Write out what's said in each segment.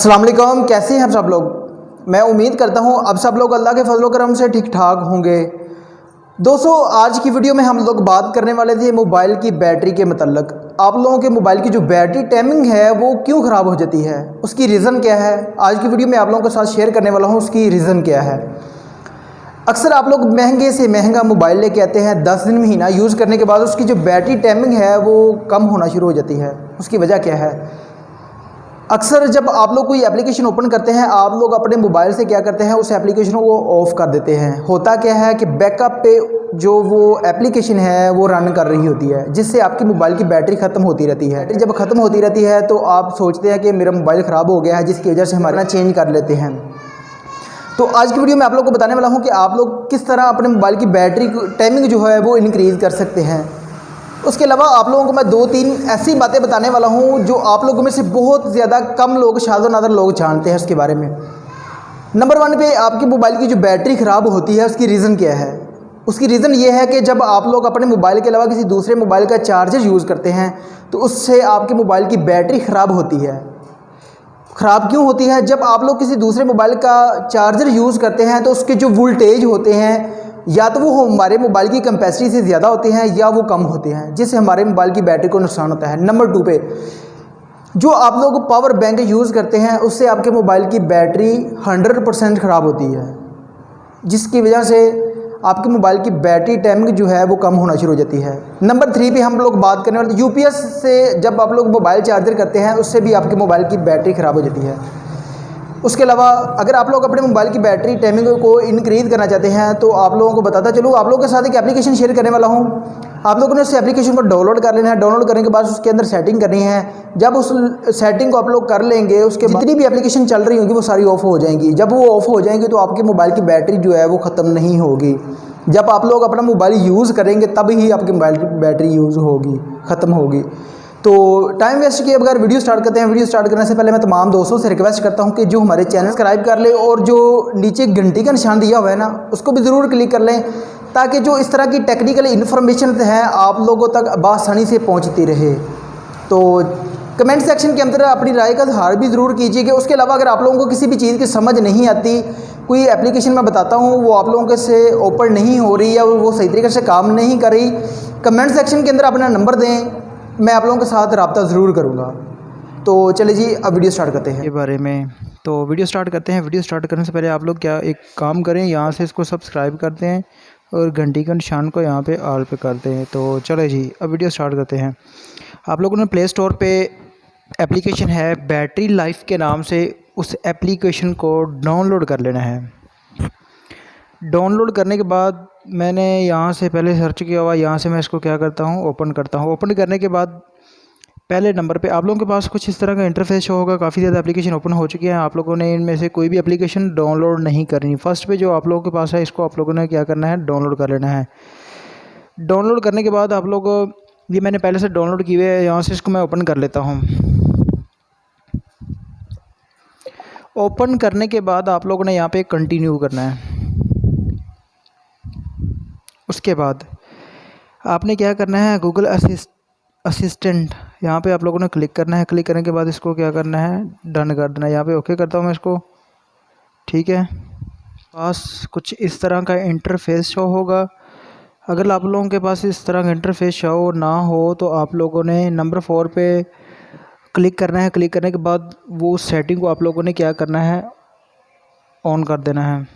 अस्सलाम वालेकुम, कैसे हैं आप सब लोग। मैं उम्मीद करता हूं अब सब लोग अल्लाह के फजल व करम से ठीक ठाक होंगे। दोस्तों, आज की वीडियो में हम लोग बात करने वाले थे मोबाइल की बैटरी के मतलब। आप लोगों के मोबाइल की जो बैटरी टाइमिंग है वो क्यों ख़राब हो जाती है, उसकी रीज़न क्या है। आज की वीडियो में आप लोगों के साथ शेयर करने वाला हूँ उसकी रीज़न क्या है। अक्सर आप लोग महंगे से महंगा मोबाइल लेके आते हैं, 10 दिन महीना यूज़ करने के बाद उसकी जो बैटरी टाइमिंग है वो कम होना शुरू हो जाती है। उसकी वजह क्या है। अक्सर जब आप लोग कोई एप्लीकेशन ओपन करते हैं, आप लोग अपने मोबाइल से क्या करते हैं, उस एप्लीकेशन को ऑफ़ कर देते हैं। होता क्या है कि बैकअप पे जो वो एप्लीकेशन है वो रन कर रही होती है, जिससे आपकी मोबाइल की बैटरी ख़त्म होती रहती है। जब ख़त्म होती रहती है तो आप सोचते हैं कि मेरा मोबाइल ख़राब हो गया है, जिसकी वजह से हमारा चेंज कर लेते हैं। तो आज की वीडियो में आप लोग को बताने वाला हूँ कि आप लोग किस तरह अपने मोबाइल की बैटरी टाइमिंग जो है वो इंक्रीज़ कर सकते हैं। उसके अलावा आप लोगों को मैं 2-3 ऐसी बातें बताने वाला हूँ जो आप लोगों में से बहुत ज़्यादा कम लोग, शायद नादर लोग जानते हैं उसके बारे में। नंबर 1 पे आपकी मोबाइल की जो बैटरी ख़राब होती है उसकी रीज़न क्या है। उसकी रीज़न ये है कि जब आप लोग अपने मोबाइल के अलावा किसी दूसरे मोबाइल का चार्जर यूज़ करते हैं तो उससे आपके मोबाइल की बैटरी ख़राब होती है। ख़राब क्यों होती है। जब आप लोग किसी दूसरे मोबाइल का चार्जर यूज़ करते हैं तो उसके जो वोल्टेज होते हैं या तो वो हमारे मोबाइल की कैपेसिटी से ज़्यादा होते हैं या वो कम होते हैं, जिससे हमारे मोबाइल की बैटरी को नुकसान होता है। नंबर 2 पे जो आप लोग पावर बैंक यूज़ करते हैं उससे आपके मोबाइल की बैटरी 100% ख़राब होती है, जिसकी वजह से आपके मोबाइल की बैटरी टाइमिंग जो है वो कम होना शुरू हो जाती है। नंबर 3 पे हम लोग बात करने वाले यूपीएस से जब आप लोग मोबाइल चार्जर करते हैं उससे भी आपके मोबाइल की बैटरी ख़राब हो जाती है। उसके अलावा अगर आप लोग अपने मोबाइल की बैटरी टाइमिंग को इंक्रीज़ करना चाहते हैं तो आप लोगों को बताता चलूँ, आप लोगों के साथ एक एप्लीकेशन शेयर करने वाला हूँ। आप लोगों ने उस एप्लीकेशन को डाउनलोड कर लेना है। डाउनलोड करने के बाद उसके अंदर सेटिंग करनी है। जब उस सेटिंग को आप लोग कर लेंगे उसके जितनी भी एप्लीकेशन चल रही होंगी वो सारी ऑफ हो जाएंगी। जब वो ऑफ हो जाएंगी तो आपके मोबाइल की बैटरी जो है वो ख़त्म नहीं होगी। जब आप लोग अपना मोबाइल यूज़ करेंगे तब ही आपके मोबाइल की बैटरी यूज़ होगी, ख़त्म होगी। तो टाइम वेस्ट किए बगैर वीडियो स्टार्ट करते हैं। वीडियो स्टार्ट करने से पहले मैं तमाम दोस्तों से रिक्वेस्ट करता हूं कि जो हमारे चैनल सब्सक्राइब कर ले और जो नीचे घंटी का निशान दिया हुआ है ना उसको भी ज़रूर क्लिक कर लें, ताकि जो इस तरह की टेक्निकल इन्फॉर्मेशन है आप लोगों तक बआसानी से पहुंचती रहे। तो कमेंट सेक्शन के अंदर अपनी राय का इज़हार भी ज़रूर कीजिएगा। उसके अलावा अगर आप लोगों को किसी भी चीज़ की समझ नहीं आती, कोई एप्लीकेशन मैं बताता हूँ वो आप लोगों के से ओपन नहीं हो रही या वो सही तरीके से काम नहीं कर रही, कमेंट सेक्शन के अंदर अपना नंबर दें, मैं आप लोगों के साथ रब्ता ज़रूर करूँगा। तो चलिए जी, अब वीडियो स्टार्ट करते हैं। के बारे में तो वीडियो स्टार्ट करते हैं। वीडियो स्टार्ट करने से पहले आप लोग क्या एक काम करें, यहाँ से इसको सब्सक्राइब करते हैं और घंटी का निशान को यहाँ पे ऑल पे करते हैं। तो चले जी, अब वीडियो स्टार्ट करते हैं। आप लोगों ने प्ले स्टोर पे एप्लीकेशन है बैटरी लाइफ के नाम से, उस एप्लीकेशन को डाउनलोड कर लेना है। डाउनलोड करने के बाद मैंने यहाँ से पहले सर्च किया हुआ, यहाँ से मैं इसको क्या करता हूँ, ओपन करता हूँ। ओपन करने के बाद पहले नंबर पे आप लोगों के पास कुछ इस तरह का इंटरफेस शो होगा। काफ़ी ज़्यादा एप्लीकेशन ओपन हो चुकी हैं। आप लोगों ने इनमें से कोई भी एप्लीकेशन डाउनलोड नहीं करनी। फर्स्ट पे जो आप लोगों के पास है इसको आप लोगों ने क्या करना है, डाउनलोड कर लेना है। डाउनलोड करने के बाद आप लोग, ये मैंने पहले से डाउनलोड किए हुए हैं, यहाँ से इसको मैं ओपन कर लेता हूँ। ओपन करने के बाद आप लोगों ने यहाँ पे कंटिन्यू करना है। उसके बाद आपने क्या करना है, गूगल असिस्टेंट यहाँ पे आप लोगों ने क्लिक करना है। क्लिक करने के बाद इसको क्या करना है, डन कर देना है। यहाँ पे ओके करता हूँ मैं इसको, ठीक है। पास कुछ इस तरह का इंटरफेस शो होगा। अगर आप लोगों के पास इस तरह का इंटरफेस शो ना हो तो आप लोगों ने नंबर 4 पे क्लिक करना है। क्लिक करने के बाद वो सेटिंग को आप लोगों ने क्या करना है, ऑन कर देना है।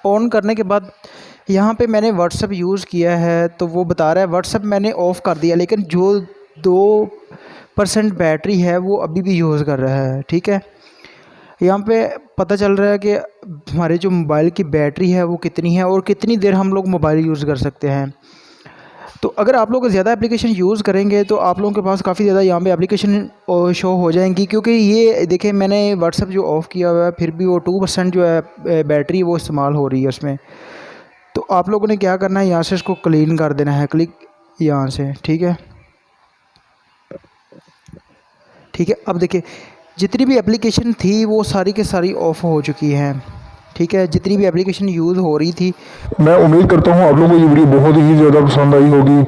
ऑन करने के बाद यहाँ पे मैंने व्हाट्सएप यूज़ किया है तो वो बता रहा है व्हाट्सएप मैंने ऑफ़ कर दिया, लेकिन जो 2% बैटरी है वो अभी भी यूज़ कर रहा है, ठीक है। यहाँ पे पता चल रहा है कि हमारे जो मोबाइल की बैटरी है वो कितनी है और कितनी देर हम लोग मोबाइल यूज़ कर सकते हैं। तो अगर आप लोग ज़्यादा एप्लीकेशन यूज़ करेंगे तो आप लोगों के पास काफ़ी ज़्यादा यहाँ पे एप्लीकेशन शो हो जाएंगी, क्योंकि ये देखें मैंने व्हाट्सएप जो ऑफ़ किया हुआ है फिर भी वो 2% जो है बैटरी वो इस्तेमाल हो रही है उसमें। तो आप लोगों ने क्या करना है, यहाँ से इसको क्लीन कर देना है, क्लिक यहाँ से, ठीक है। ठीक है, अब देखिए जितनी भी एप्लीकेशन थी वो सारी के सारी ऑफ़ हो चुकी हैं, ठीक है। जितनी भी एप्लीकेशन यूज़ हो रही थी, मैं उम्मीद करता हूँ आप लोगों को ये वीडियो बहुत ही ज़्यादा पसंद आई होगी।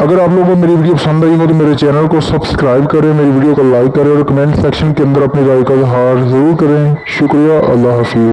अगर आप लोगों को मेरी वीडियो पसंद आई हो तो मेरे चैनल को सब्सक्राइब करें, मेरी वीडियो को लाइक करें और कमेंट सेक्शन के अंदर अपनी राय का इजहार ज़रूर करें। शुक्रिया। अल्लाह हाफिज़।